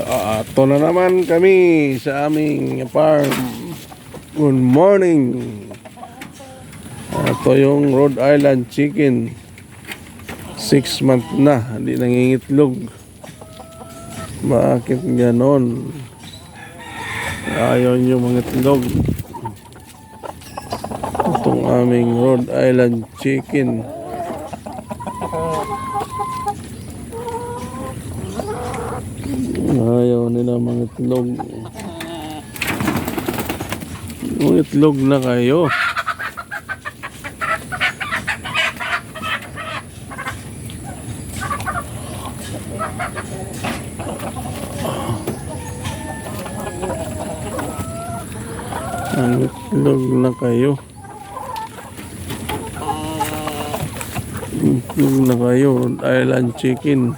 Ito na naman kami sa aming farm. Good morning. Ito yung Rhode Island chicken. 6 months na, hindi nangingitlog. Bakit ganon? Ayaw nyo mangitlog. Itong aming Rhode Island chicken. Ayaw nila mangitlog. Mangitlog na kayo. Mangitlog na kayo. Mangitlog na kayo. Rhode Island chicken.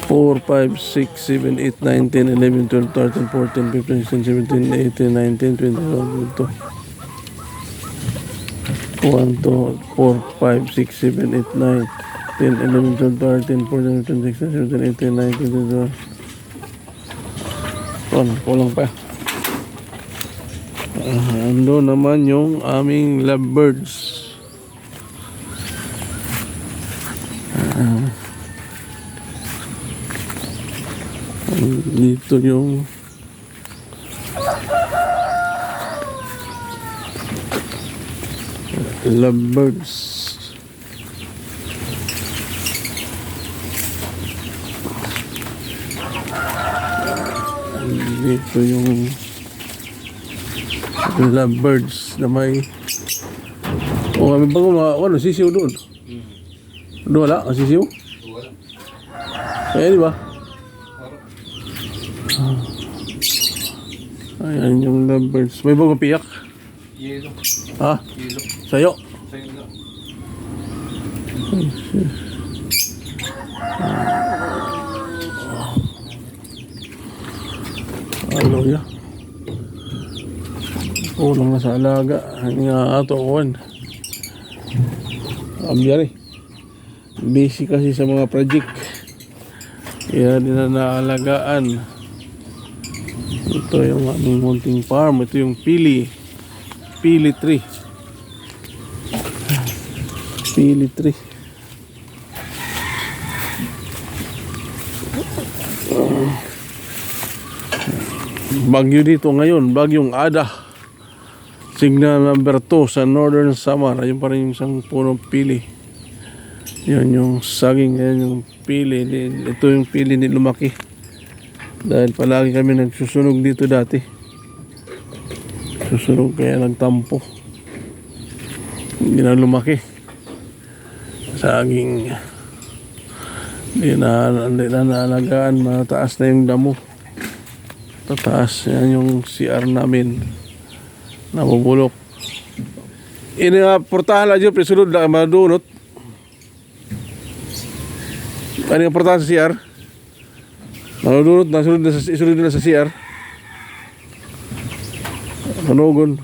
4, 5, 6, 7, 8, 9, 10, 11, 12, 13, 14, 15, 16, 17, 18, 19, 20, 1, 2, 4, 5, 6, 7, 8, 9, 10, 11, 12, 13, 14, 15, 16, 17, 18, 19, 20, kulang pa. Ando naman yung aming lovebirds. Dito yung lovebirds. Dito yung lovebirds na may may bago sisiw doon. Doon wala? Ang sisiw? Kaya di ba? Ayan yung lovebirds. May bagong piyak? Yelo. Ha? Yelo. Sayo? Sa'yo lang. Hallelujah. Kulang na sa alaga. Nga ato kuwan. Ambyari. Busy kasi sa mga project. Kaya din na naalagaan. Ito yung aming munting farm. Ito yung pili tree. Pili tree. Bagyo dito ngayon. Bagyong Ada. Signal number 2 sa Northern Samar. Ayun pa rin yung isang punong pili. Yan yung saging. Yan yung pili. Ito yung pili ni lumaki. Dahil palagi kami nagsusunog dito dati. Susunog kaya nagtampo. Hindi na lumaki. Saging. Hindi na naalagaan. Mataas na yung damo. Tataas. Yan yung CR namin. Nabubulok. Ini nga portahan lang dyan. Presunod na madunot. Ano yung portahan sa CR? Isunod na sa CR. Manugon.